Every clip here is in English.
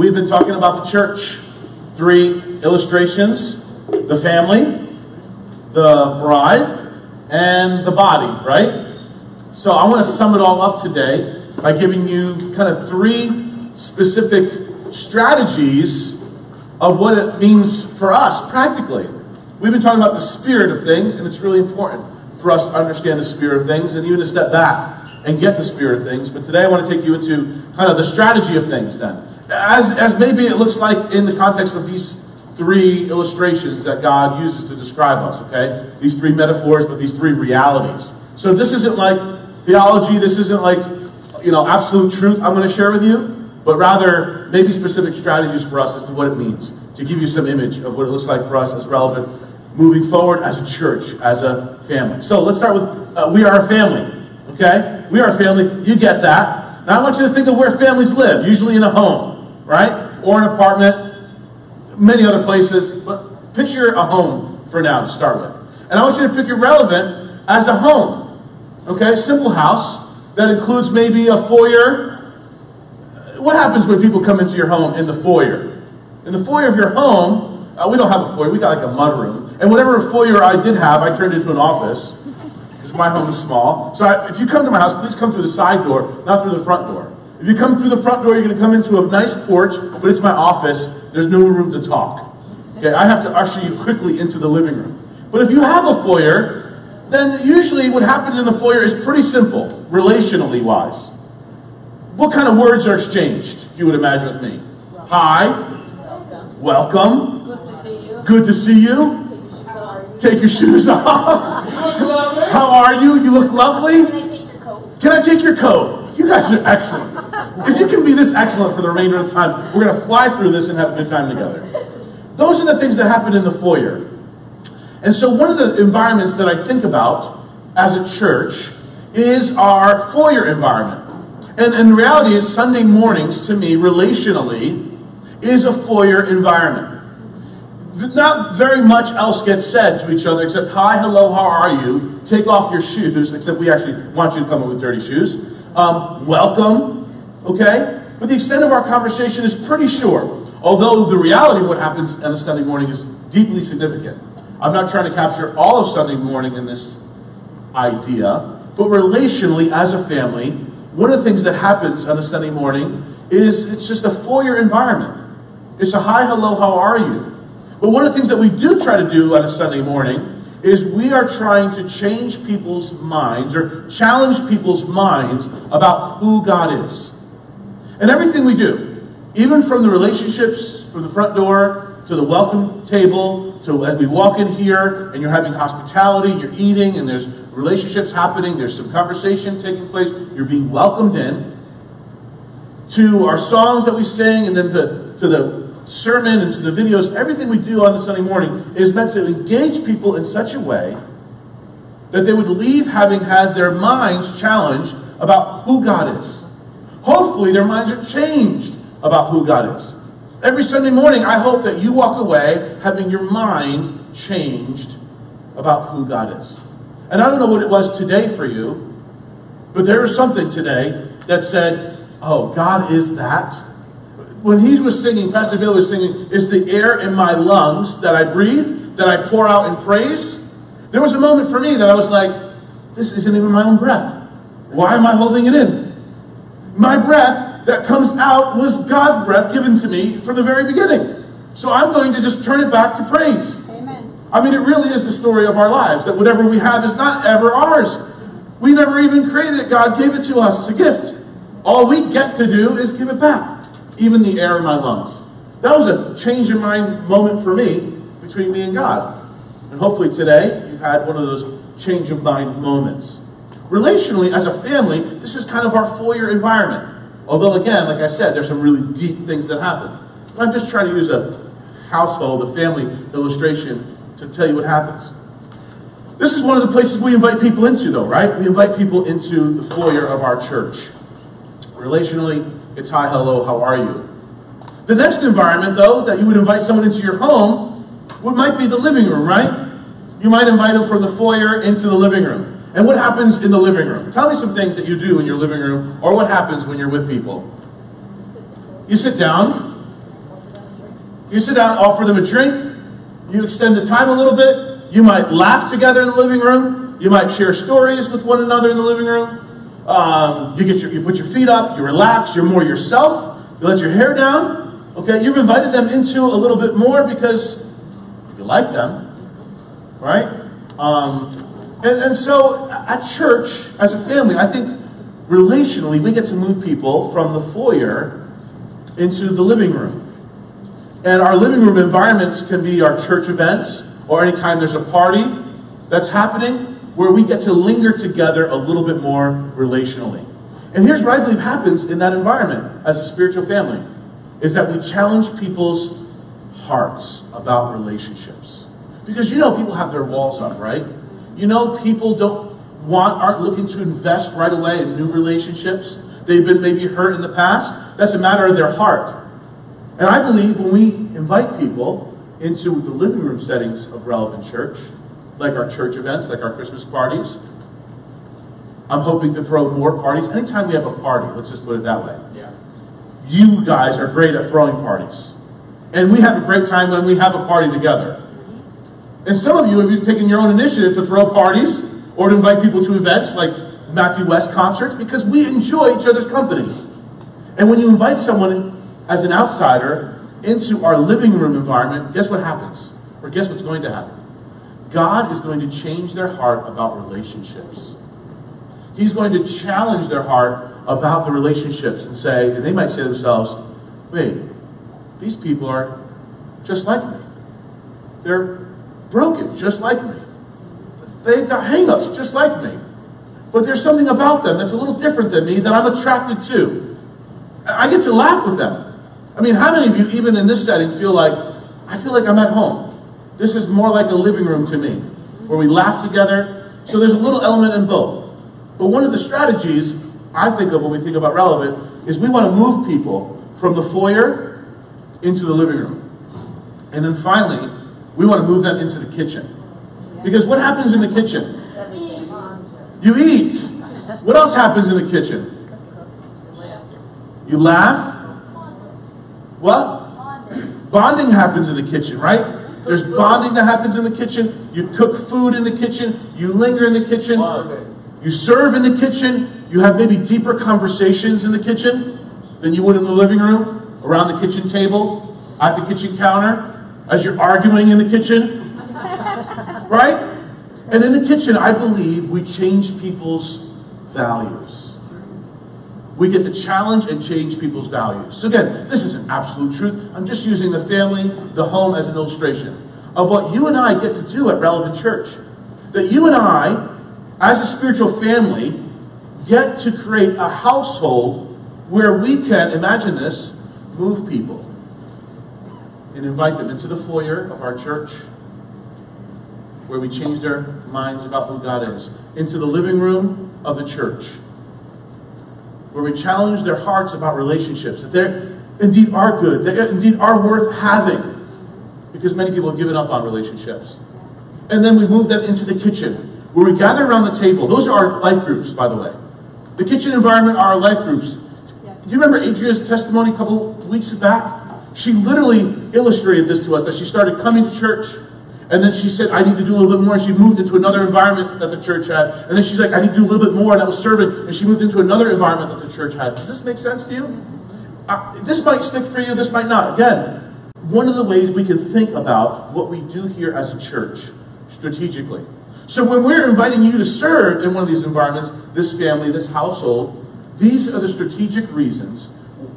We've been talking about the church. 3 illustrations: the family, the bride, and the body, right? So I want to sum it all up today by giving you kind of 3 specific strategies of what it means for us practically. We've been talking about the spirit of things, and it's really important for us to understand the spirit of things and even to step back and get the spirit of things. But today I want to take you into kind of the strategy of things then. As maybe it looks like in the context of these 3 illustrations that God uses to describe us, okay? These 3 metaphors, but these 3 realities. So this isn't like theology, this isn't like, absolute truth I'm going to share with you, but rather maybe specific strategies for us as to what it means, to give you some image of what it looks like for us as relevant moving forward as a church, as a family. So let's start with we are a family. Okay? We are a family. You get that. Now I want you to think of where families live, usually in a home, right? Or an apartment, many other places, but picture a home for now to start with. And I want you to pick irrelevant as a home. Okay? Simple house that includes maybe a foyer. What happens when people come into your home in the foyer? In the foyer of your home, we don't have a foyer, we got like a mudroom. And whatever foyer I did have, I turned into an office. Because my home is small. So if you come to my house, please come through the side door, not through the front door. If you come through the front door, you're going to come into a nice porch, but it's my office. There's no room to talk. Okay, I have to usher you quickly into the living room. But if you have a foyer, then usually what happens in the foyer is pretty simple, relationally wise. What kind of words are exchanged, you would imagine with me? Hi. Welcome. Good to see you. Take your shoes off. How are you? You look lovely. Can I take your coat? Can I take your coat? You guys are excellent. If you can be this excellent for the remainder of the time, we're going to fly through this and have a good time together. Those are the things that happen in the foyer. And so one of the environments that I think about as a church is our foyer environment. And the reality is Sunday mornings, to me, relationally, is a foyer environment. Not very much else gets said to each other except, hi, hello, how are you? Take off your shoes, except we actually want you to come in with dirty shoes. Welcome, okay? But the extent of our conversation is pretty short, although the reality of what happens on a Sunday morning is deeply significant. I'm not trying to capture all of Sunday morning in this idea, but relationally, as a family, one of the things that happens on a Sunday morning is it's just a foyer environment. It's a hi, hello, how are you? But one of the things that we do try to do on a Sunday morning is we are trying to change people's minds or challenge people's minds about who God is. And everything we do, even from the relationships, from the front door to the welcome table, to as we walk in here and you're having hospitality, you're eating and there's relationships happening, there's some conversation taking place, you're being welcomed in, to our songs that we sing and then to the sermon and to the videos, everything we do on the Sunday morning is meant to engage people in such a way that they would leave having had their minds challenged about who God is. Hopefully their minds are changed about who God is. Every Sunday morning, I hope that you walk away having your mind changed about who God is. And I don't know what it was today for you, but there was something today that said, oh, God is that? When he was singing, Pastor Bill was singing, "It's the air in my lungs that I breathe, that I pour out in praise." There was a moment for me that I was like, this isn't even my own breath. Why am I holding it in? My breath that comes out was God's breath given to me from the very beginning. So I'm going to just turn it back to praise. Amen. I mean, it really is the story of our lives, that whatever we have is not ever ours. We never even created it. God gave it to us as a gift. All we get to do is give it back. Even the air in my lungs. That was a change in mind moment for me, between me and God. And hopefully today, you've had one of those change of mind moments. Relationally, as a family, this is kind of our foyer environment. Although again, like I said, there's some really deep things that happen. I'm just trying to use a household, a family illustration to tell you what happens. This is one of the places we invite people into though, right? We invite people into the foyer of our church. Relationally, it's hi, hello, how are you? The next environment, though, that you would invite someone into your home might be the living room, right? You might invite them from the foyer into the living room. And what happens in the living room? Tell me some things that you do in your living room, or what happens when you're with people. You sit down. You sit down, offer them a drink, you extend the time a little bit, you might laugh together in the living room, you might share stories with one another in the living room, you put your feet up, you relax, you're more yourself, you let your hair down, okay? You've invited them into a little bit more because you like them, right? And so at church, as a family, I think relationally, we get to move people from the foyer into the living room. And our living room environments can be our church events, or anytime there's a party that's happening, where we get to linger together a little bit more relationally. And here's what I believe happens in that environment as a spiritual family, is that we challenge people's hearts about relationships. Because you know people have their walls up, right? You know people aren't looking to invest right away in new relationships. They've been maybe hurt in the past. That's a matter of their heart. And I believe when we invite people into the living room settings of Relevant Church, like our church events, like our Christmas parties, I'm hoping to throw more parties. Anytime we have a party, let's just put it that way. Yeah. You guys are great at throwing parties. And we have a great time when we have a party together. And some of you have taken your own initiative to throw parties or to invite people to events like Matthew West concerts because we enjoy each other's company. And when you invite someone as an outsider into our living room environment, guess what happens? Or guess what's going to happen? God is going to change their heart about relationships. He's going to challenge their heart about the relationships and they might say to themselves, wait, these people are just like me. They're broken just like me. They've got hang-ups just like me. But there's something about them that's a little different than me that I'm attracted to. I get to laugh with them. I mean, how many of you, even in this setting, feel like I'm at home? This is more like a living room to me, where we laugh together. So there's a little element in both. But one of the strategies I think of when we think about Relevant is we want to move people from the foyer into the living room. And then finally, we want to move them into the kitchen. Because what happens in the kitchen? You eat. What else happens in the kitchen? You laugh. What? Bonding happens in the kitchen, right? There's bonding that happens in the kitchen. You cook food in the kitchen. You linger in the kitchen. You serve in the kitchen. You have maybe deeper conversations in the kitchen than you would in the living room, around the kitchen table, at the kitchen counter, as you're arguing in the kitchen. Right? And in the kitchen, I believe we change people's values. We get to challenge and change people's values. So again, this isn't absolute truth. I'm just using the family, the home as an illustration of what you and I get to do at Relevant Church. That you and I, as a spiritual family, get to create a household where we can, imagine this, move people and invite them into the foyer of our church, where we change their minds about who God is, into the living room of the church, where we challenge their hearts about relationships, that they indeed are good, they indeed are worth having, because many people have given up on relationships. And then we move them into the kitchen, where we gather around the table. Those are our life groups, by the way. The kitchen environment are our life groups. Yes. Do you remember Adria's testimony a couple weeks back? She literally illustrated this to us, that she started coming to church, and then she said, I need to do a little bit more, and she moved into another environment that the church had. And then she's like, I need to do a little bit more, and that was serving, and she moved into another environment that the church had. Does this make sense to you? This might stick for you, this might not. Again, one of the ways we can think about what we do here as a church, strategically. So when we're inviting you to serve in one of these environments, this family, this household, these are the strategic reasons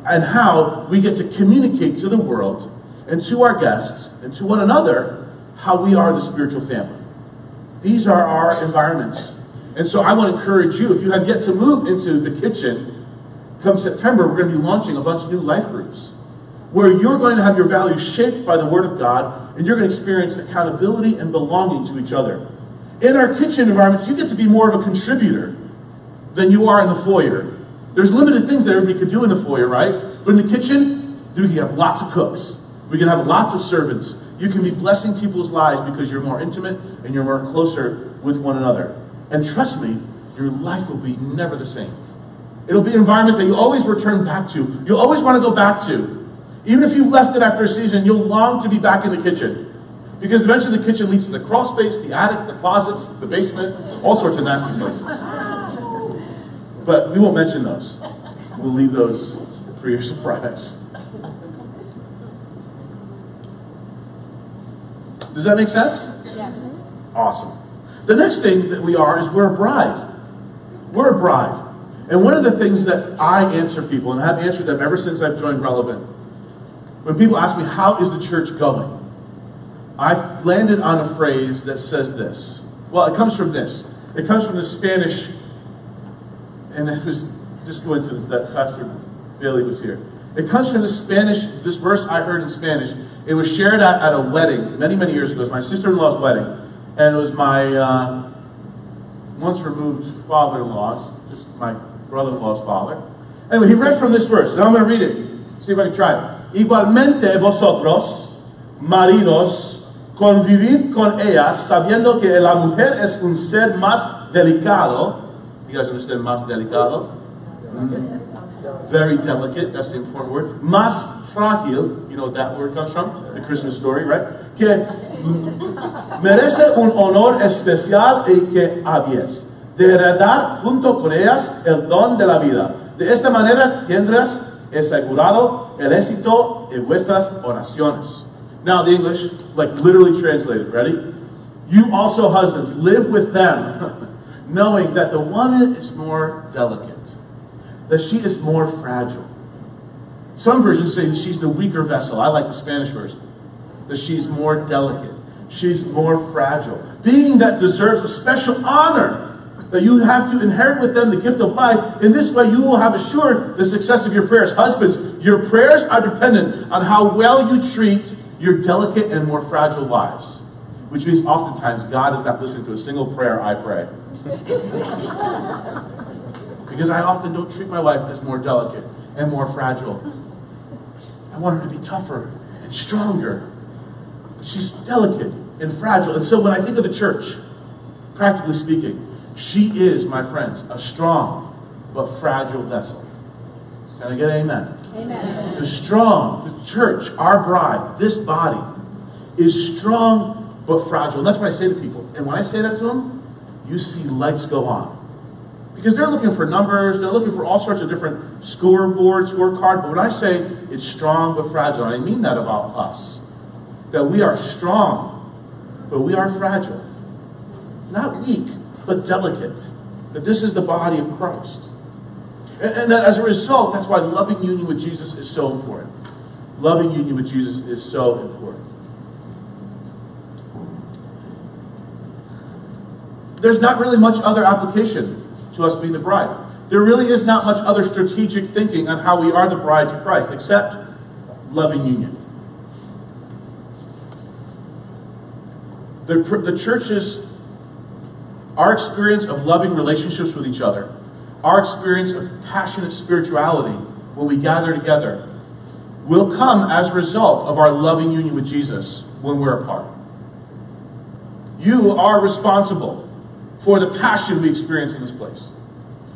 and how we get to communicate to the world and to our guests and to one another how we are the spiritual family. These are our environments. And so I want to encourage you, if you have yet to move into the kitchen, come September, we're going to be launching a bunch of new life groups where you're going to have your values shaped by the Word of God, and you're going to experience accountability and belonging to each other. In our kitchen environments, you get to be more of a contributor than you are in the foyer. There's limited things that everybody could do in the foyer, right? But in the kitchen, we can have lots of cooks. We can have lots of servants. You can be blessing people's lives because you're more intimate and you're more closer with one another. And trust me, your life will be never the same. It'll be an environment that you always return back to. You'll always want to go back to. Even if you've left it after a season, you'll long to be back in the kitchen. Because eventually the kitchen leads to the crawl space, the attic, the closets, the basement, all sorts of nasty places. But we won't mention those. We'll leave those for your surprise. Does that make sense? Yes. Awesome. The next thing that we are is we're a bride. We're a bride. And one of the things that I answer people, and I've answered them ever since I've joined Relevant, when people ask me, how is the church going? I've landed on a phrase that says this. Well, it comes from this. It comes from the Spanish, and it was just coincidence that Pastor Bailey was here. It comes from the Spanish, this verse I heard in Spanish. It was shared at a wedding many, many years ago. It was my sister-in-law's wedding. And it was my once removed father-in-law's, just my brother-in-law's father. Anyway, he read from this verse. Now I'm going to read it. See if I can try it. Igualmente vosotros, maridos, convivid con ellas, sabiendo que la mujer es un ser más delicado. You guys understand más delicado? Very delicate, that's the important word. Más frágil, you know what that word comes from? The Christmas story, right? Que merece un honor especial y que avies de heredar junto con ellas el don de la vida. De esta manera tendrás asegurado el éxito en vuestras oraciones. Now the English, like literally translated, ready? You also, husbands, live with them, knowing that the woman is more delicate, that she is more fragile. Some versions say that she's the weaker vessel. I like the Spanish version. That she's more delicate. She's more fragile. Being that deserves a special honor, that you have to inherit with them the gift of life. In this way, you will have assured the success of your prayers. Husbands, your prayers are dependent on how well you treat your delicate and more fragile wives. Which means oftentimes God is not listening to a single prayer I pray. Because I often don't treat my wife as more delicate and more fragile. I want her to be tougher and stronger. But she's delicate and fragile. And so when I think of the church, practically speaking, she is, my friends, a strong but fragile vessel. Can I get an amen? Amen. The strong, the church, our bride, this body, is strong but fragile. And that's what I say to people. And when I say that to them, you see lights go on. Because they're looking for numbers, they're looking for all sorts of different scorecard. But when I say it's strong but fragile, and I mean that about us. That we are strong, but we are fragile. Not weak, but delicate. That this is the body of Christ. And that as a result, that's why loving union with Jesus is so important. Loving union with Jesus is so important. There's not really much other application to us being the bride. There really is not much other strategic thinking on how we are the bride to Christ, except loving union. The churches, our experience of loving relationships with each other, our experience of passionate spirituality when we gather together, will come as a result of our loving union with Jesus when we're apart. You are responsible for the passion we experience in this place.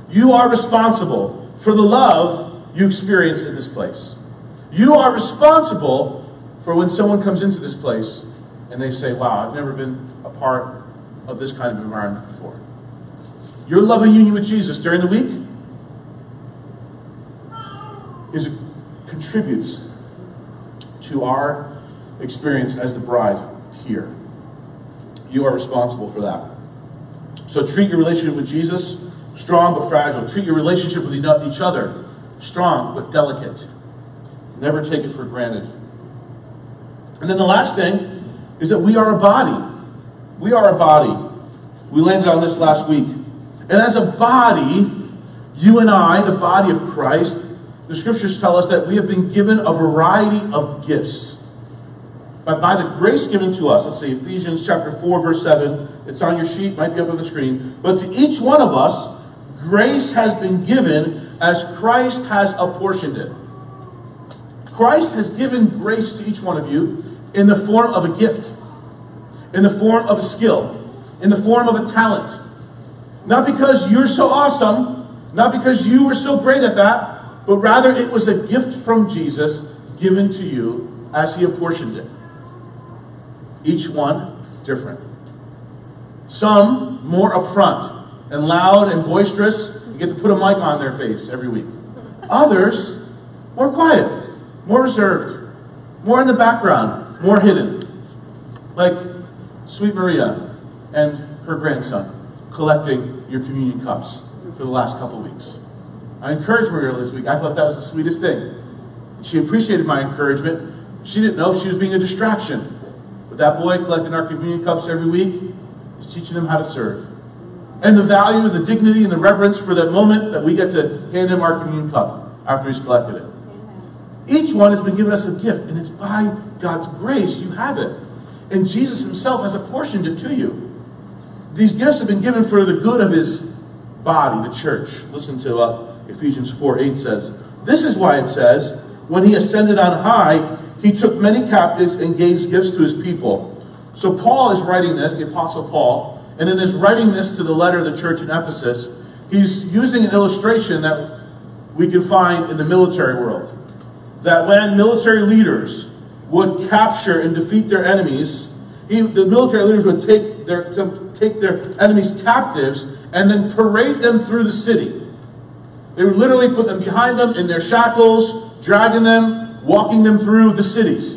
You are responsible for the love you experience in this place. You are responsible for when someone comes into this place and they say, wow, I've never been a part of this kind of environment before. Your loving union with Jesus during the week contributes to our experience as the bride here. You are responsible for that. So treat your relationship with Jesus strong but fragile. Treat your relationship with each other strong but delicate. Never take it for granted. And then the last thing is that we are a body. We are a body. We landed on this last week. And as a body, you and I, the body of Christ, the scriptures tell us that we have been given a variety of gifts. But by the grace given to us, let's see, Ephesians chapter 4, verse 7, it's on your sheet, might be up on the screen. But to each one of us, grace has been given as Christ has apportioned it. Christ has given grace to each one of you in the form of a gift, in the form of a skill, in the form of a talent. Not because you're so awesome, not because you were so great at that, but rather it was a gift from Jesus given to you as he apportioned it. Each one different. Some more upfront and loud and boisterous. You get to put a mic on their face every week. Others, more quiet, more reserved, more in the background, more hidden. Like Sweet Maria and her grandson collecting your communion cups for the last couple weeks. I encouraged Maria this week. I thought that was the sweetest thing. She appreciated my encouragement. She didn't know she was being a distraction. But that boy collecting our communion cups every week is teaching them how to serve. And the value and the dignity and the reverence for that moment that we get to hand him our communion cup after he's collected it. Each one has been given us a gift, and it's by God's grace you have it. And Jesus himself has apportioned it to you. These gifts have been given for the good of his body, the church. Listen to Ephesians 4:8 says, "This is why it says, when he ascended on high, he took many captives and gave gifts to his people." So Paul is writing this, the Apostle Paul, and in his writing this to the letter of the church in Ephesus, he's using an illustration that we can find in the military world. That when military leaders would capture and defeat their enemies, the military leaders would take their enemies captives and then parade them through the city. They would literally put them behind them in their shackles, dragging them, walking them through the cities.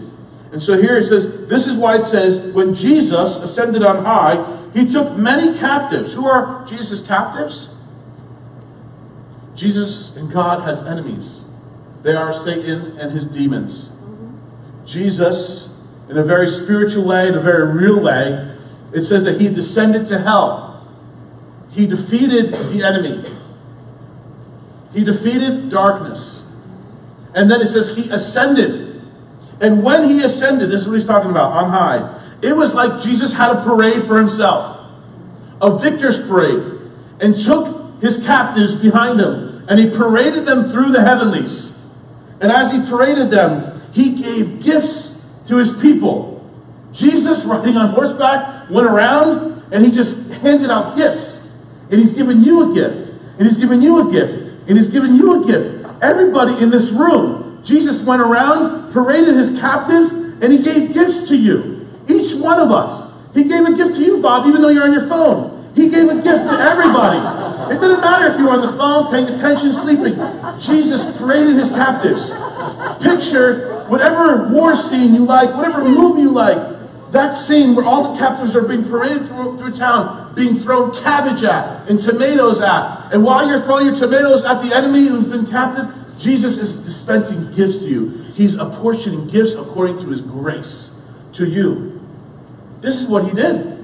And so here it says, this is why it says, when Jesus ascended on high, he took many captives. Who are Jesus' captives? Jesus and God has enemies. They are Satan and his demons. Jesus, in a very spiritual way, in a very real way, it says that he descended to hell. He defeated the enemy. He defeated darkness. And then it says he ascended. And when he ascended, this is what he's talking about, on high, it was like Jesus had a parade for himself. A victor's parade. And took his captives behind him. And he paraded them through the heavenlies. And as he paraded them, he gave gifts to his people. Jesus, riding on horseback, went around and he just handed out gifts. And he's given you a gift. And he's given you a gift. And he's given you a gift. Everybody in this room, Jesus went around, paraded his captives, and he gave gifts to you. Each one of us. He gave a gift to you, Bob, even though you're on your phone. He gave a gift to everybody. It didn't matter if you were on the phone, paying attention, sleeping. Jesus paraded his captives. Picture whatever war scene you like, whatever movie you like. That scene where all the captives are being paraded through town, being thrown cabbage at and tomatoes at. And while you're throwing your tomatoes at the enemy who's been captive, Jesus is dispensing gifts to you. He's apportioning gifts according to his grace to you. This is what he did.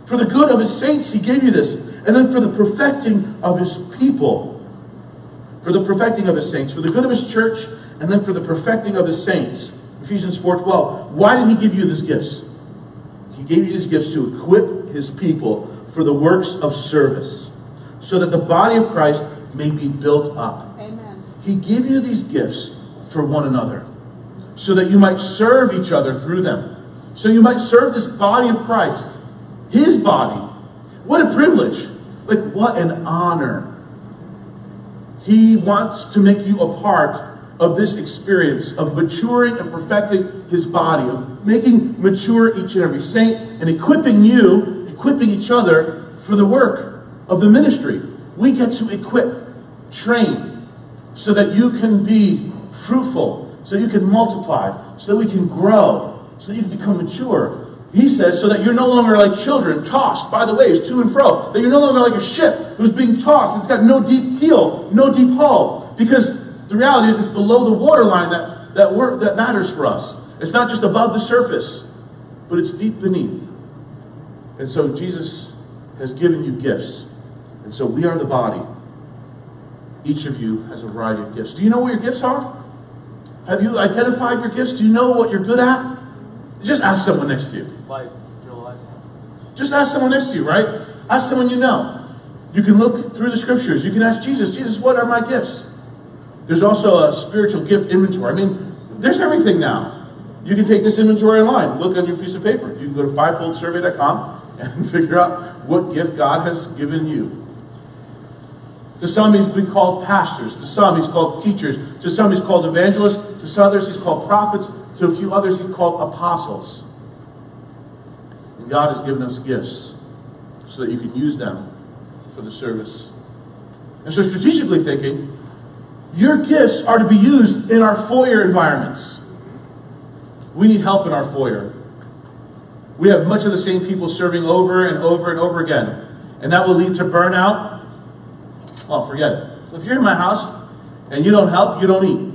For the good of his saints, he gave you this. And then for the perfecting of his people. For the perfecting of his saints. For the good of his church. And then for the perfecting of his saints. Ephesians 4:12. Why did he give you these gifts? He gave you these gifts to equip his people for the works of service. So that the body of Christ may be built up. Amen. He gave you these gifts for one another. So that you might serve each other through them. So you might serve this body of Christ. His body. What a privilege. Like, what an honor. He wants to make you a part of this experience of maturing and perfecting his body, of making mature each and every saint, and equipping you, equipping each other for the work of the ministry. We get to equip, train, so that you can be fruitful, so that you can multiply, so that we can grow, so that you can become mature. He says, so that you're no longer like children, tossed by the waves to and fro. That you're no longer like a ship who's being tossed. It's got no deep keel, no deep hull. Because the reality is it's below the waterline that matters for us. It's not just above the surface, but it's deep beneath. And so Jesus has given you gifts. And so we are the body. Each of you has a variety of gifts. Do you know what your gifts are? Have you identified your gifts? Do you know what you're good at? Just ask someone next to you. Life, real life. Just ask someone next to you, right? Ask someone you know. You can look through the scriptures. You can ask Jesus, Jesus, what are my gifts? There's also a spiritual gift inventory. I mean, there's everything now. You can take this inventory online. Look on your piece of paper. You can go to fivefoldsurvey.com and figure out what gift God has given you. To some, he's been called pastors. To some, he's called teachers. To some, he's called evangelists. to some others he's called prophets, to a few others he's called apostles. And God has given us gifts so that you can use them for the service. And so strategically thinking, your gifts are to be used in our foyer environments. We need help in our foyer. We have much of the same people serving over and over and over again. And that will lead to burnout. Oh, forget it. If you're in my house and you don't help, you don't eat.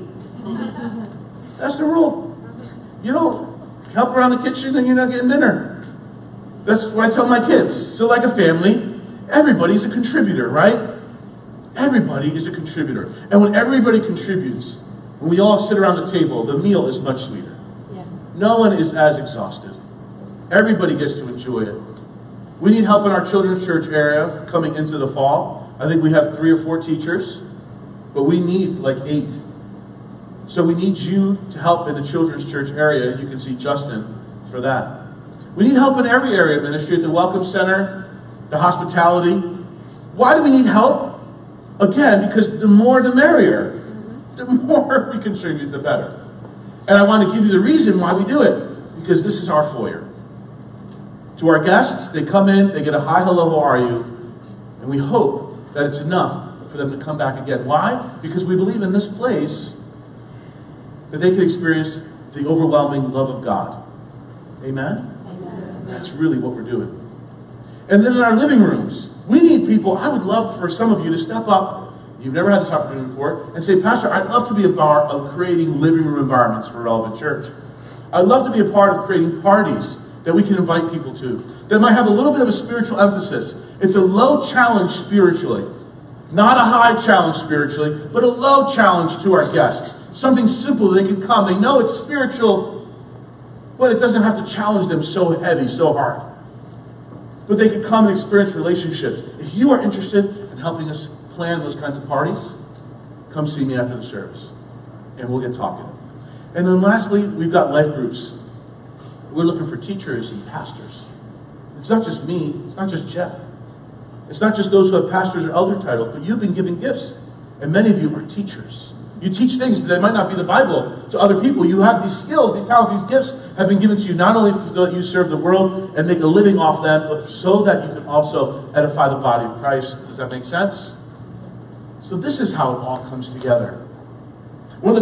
That's the rule. You don't help around the kitchen and you're not getting dinner. That's what I tell my kids. So like a family, everybody's a contributor, right? Everybody is a contributor. And when everybody contributes, when we all sit around the table, the meal is much sweeter. Yes. No one is as exhausted. Everybody gets to enjoy it. We need help in our children's church area coming into the fall. I think we have 3 or 4 teachers, but we need like 8. So we need you to help in the children's church area. You can see Justin for that. We need help in every area of ministry, at the Welcome Center, the hospitality. Why do we need help? Again, because the more the merrier. The more we contribute, the better. And I want to give you the reason why we do it. Because this is our foyer. To our guests, they come in, they get a hi, hello, how are you? And we hope that it's enough for them to come back again. Why? Because we believe in this place that they can experience the overwhelming love of God. Amen? Amen. That's really what we're doing. And then in our living rooms, we need people. I would love for some of you to step up. You've never had this opportunity before. And say, Pastor, I'd love to be a part of creating living room environments for Relevant Church. I'd love to be a part of creating parties that we can invite people to, that might have a little bit of a spiritual emphasis. It's a low challenge spiritually. Not a high challenge spiritually, but a low challenge to our guests. Something simple they can come. They know it's spiritual, but it doesn't have to challenge them so heavy, so hard. But they can come and experience relationships. If you are interested in helping us plan those kinds of parties, come see me after the service, and we'll get talking. And then lastly, we've got life groups. We're looking for teachers and pastors. It's not just me. It's not just Jeff. It's not just those who have pastors or elder titles, but you've been given gifts. And many of you are teachers. You teach things that might not be the Bible to other people. You have these skills, these talents, these gifts have been given to you not only so that you serve the world and make a living off them, but so that you can also edify the body of Christ. Does that make sense? So this is how it all comes together.